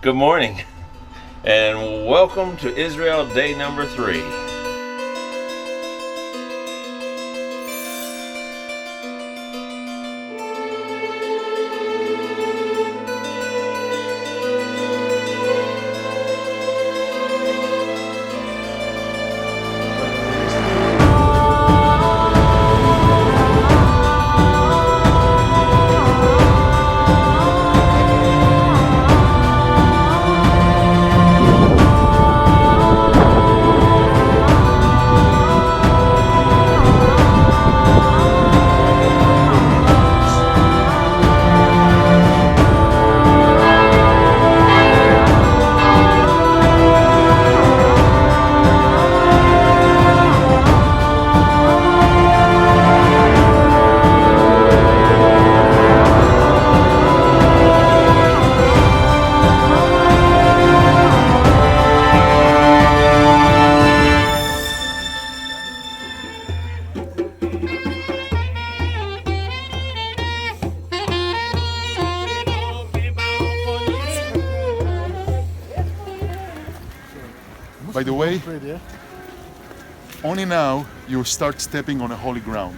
Good morning, and welcome to Israel day number 3. By the way, only now you start stepping on a holy ground.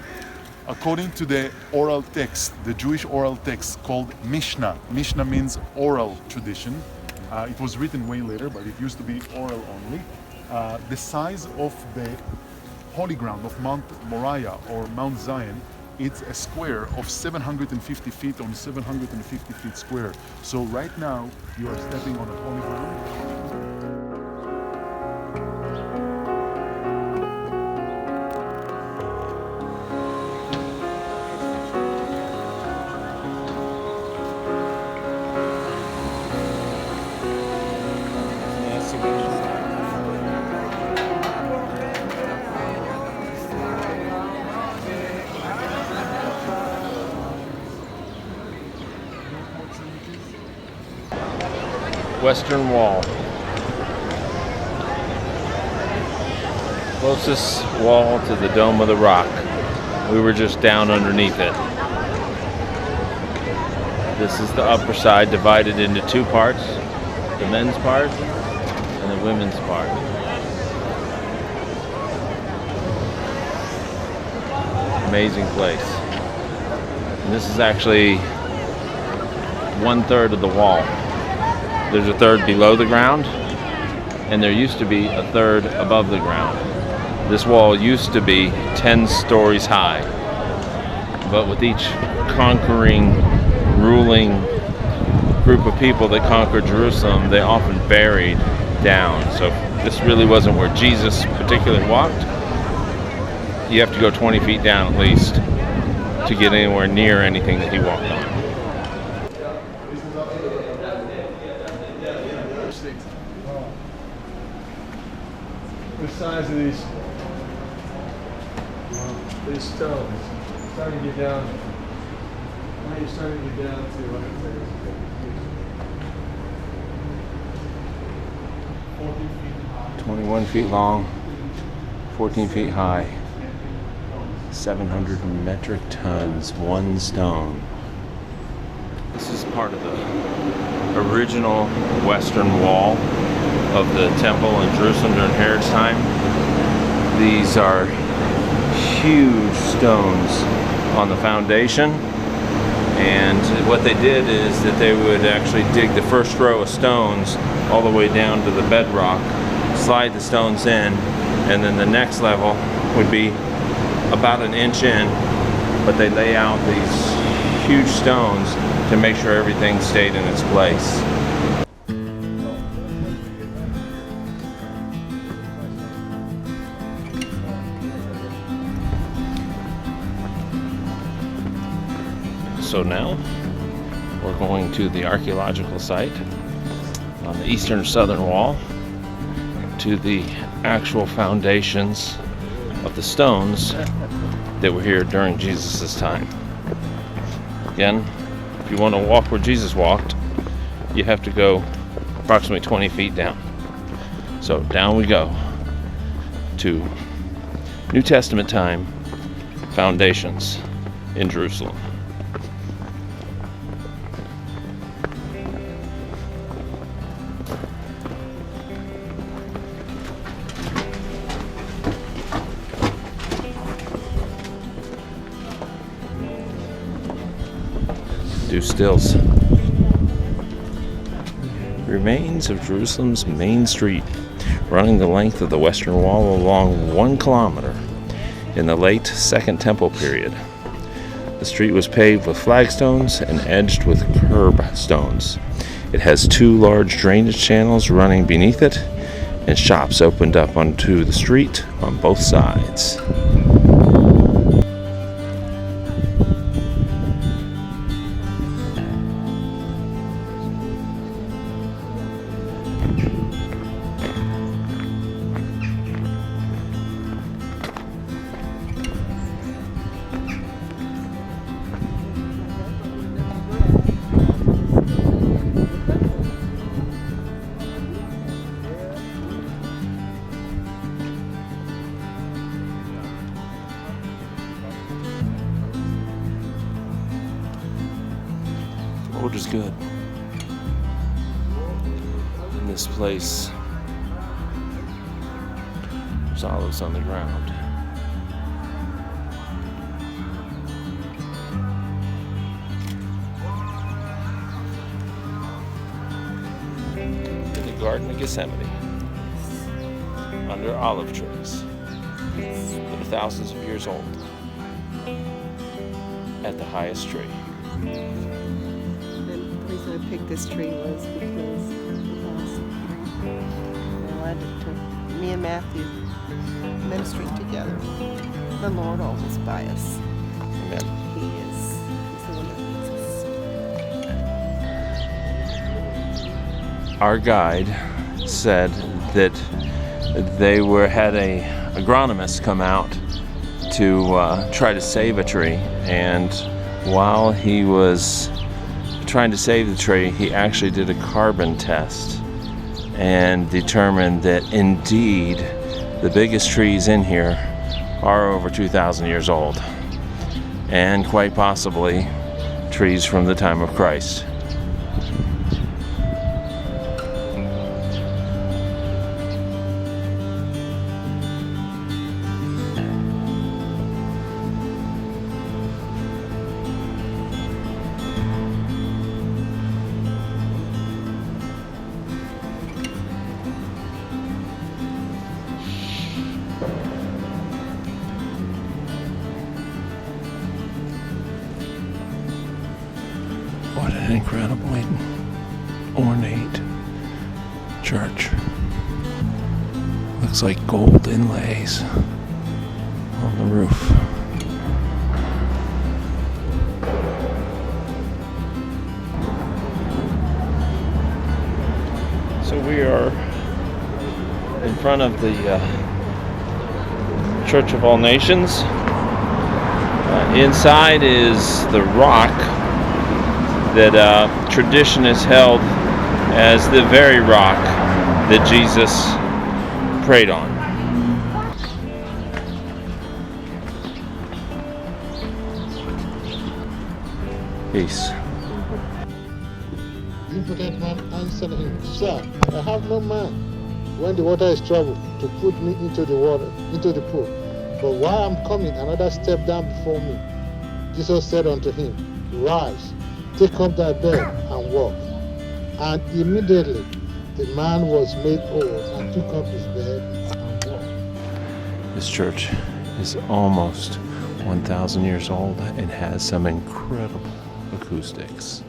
According to the oral text, the Jewish oral text called Mishnah. Mishnah means oral tradition. It was written way later, but it used to be oral only. The size of the holy ground of Mount Moriah or Mount Zion, it's a square of 750 feet on 750 feet square. So right now you are stepping on a holy ground. Western Wall. Closest wall to the Dome of the Rock. We were just down underneath it. This is the upper side, divided into 2 parts. The men's part and the women's part. Amazing place. And this is actually 1/3 of the wall. There's a 1/3 below the ground, and there used to be a 1/3 above the ground. This wall used to be 10 stories high, but with each conquering, ruling group of people that conquered Jerusalem, they often buried down. So this really wasn't where Jesus particularly walked. You have to go 20 feet down at least to get anywhere near anything that he walked on. The size of these stones. Starting to get down. Now you're starting to get down to 14 feet. 21 feet long, 14 feet high, 700 metric tons, one stone. This is part of the original Western Wall of the temple in Jerusalem during Herod's time. These are huge stones on the foundation, and what they did is that they would actually dig the first row of stones all the way down to the bedrock, slide the stones in, and then the next level would be about an inch in, but they lay out these huge stones to make sure everything stayed in its place. So now we're going to the archaeological site on the eastern southern wall, to the actual foundations of the stones that were here during Jesus' time. Again, if you want to walk where Jesus walked, you have to go approximately 20 feet down. So down we go to New Testament time foundations in Jerusalem. do stills. Remains of Jerusalem's main street, running the length of the Western Wall along 1 kilometer in the late Second Temple period. The street was paved with flagstones and edged with curbstones. It has 2 large drainage channels running beneath it, and shops opened up onto the street on both sides. Lord is good. In this place, there's olives on the ground. In the Garden of Gethsemane, under olive trees that are thousands of years old, at the highest tree. The reason I picked this tree was because me and Matthew ministering together. The Lord always by us. Amen. He's the one that leads us. Our guide said that they had a agronomist come out to try to save a tree, and while he was trying to save the tree, he actually did a carbon test and determined that indeed the biggest trees in here are over 2,000 years old, and quite possibly trees from the time of Christ. What an incredibly ornate church. Looks like gold inlays on the roof. So we are in front of the Church of All Nations. Inside is the rock that tradition has held as the very rock that Jesus prayed on. Peace. The impotent man answered him, Sir, I have no man when the water is troubled to put me into the water, into the pool. But while I'm coming, another step down before me. Jesus said unto him, Rise, take up thy bed and walk. And immediately the man was made whole and took up his bed and walked. This church is almost 1,000 years old and has some incredible acoustics.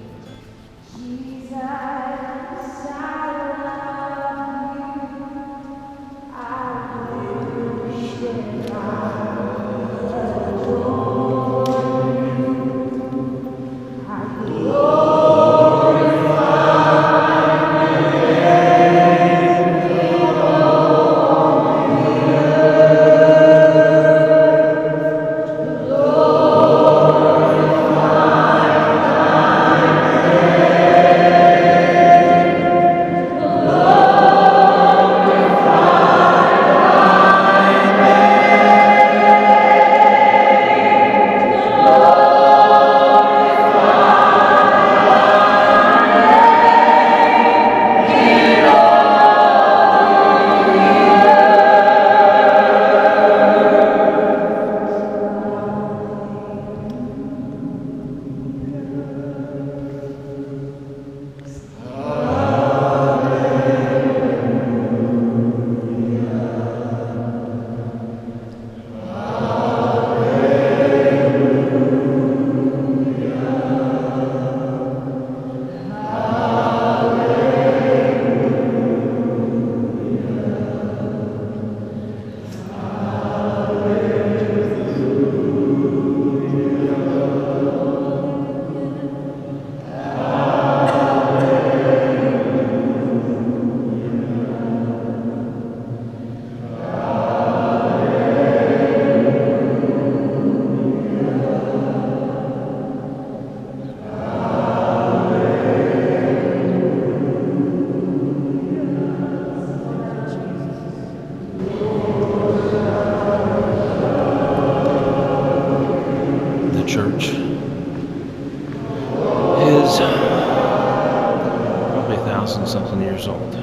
2,000 something years old.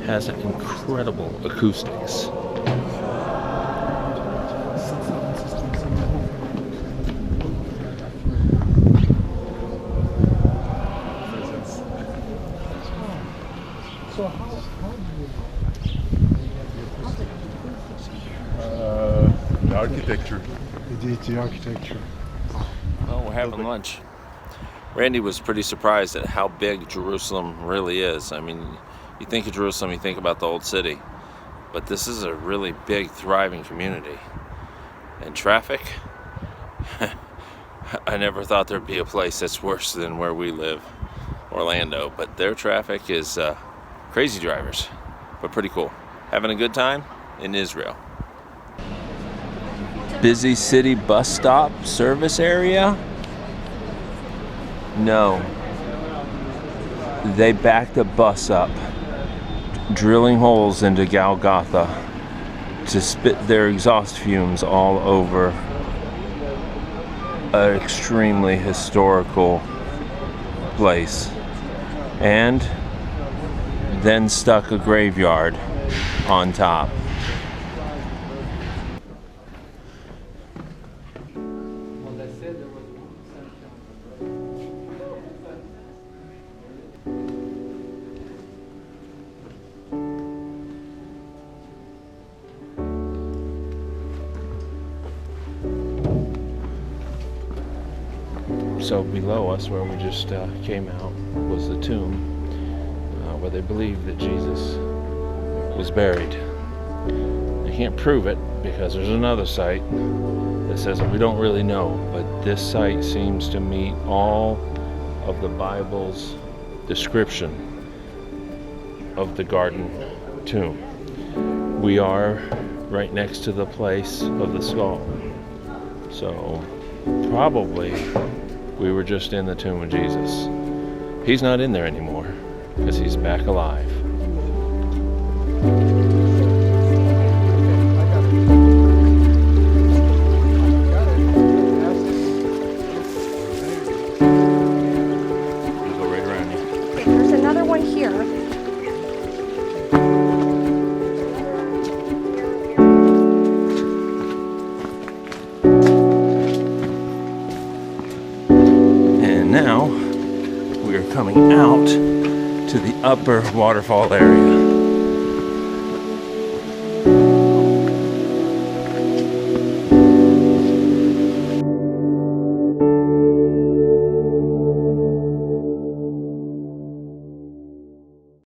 Has incredible acoustics. The architecture. Indeed, the architecture. Well, we're having lunch. Randy was pretty surprised at how big Jerusalem really is. I mean, you think of Jerusalem, you think about the old city, but this is a really big, thriving community. And traffic, I never thought there'd be a place that's worse than where we live, Orlando, but their traffic is crazy drivers, but pretty cool. Having a good time in Israel. Busy city bus stop service area? No. They backed the bus up, drilling holes into Golgotha to spit their exhaust fumes all over an extremely historical place. And then stuck a graveyard on top. So below us, where we just came out, was the tomb where they believe that Jesus was buried. They can't prove it because there's another site that says that we don't really know, but this site seems to meet all of the Bible's description of the garden tomb. We are right next to the place of the skull. So probably we were just in the tomb of Jesus. He's not in there anymore because he's back alive. We'll go right around you. Okay, there's another one here. Now we are coming out to the upper waterfall area.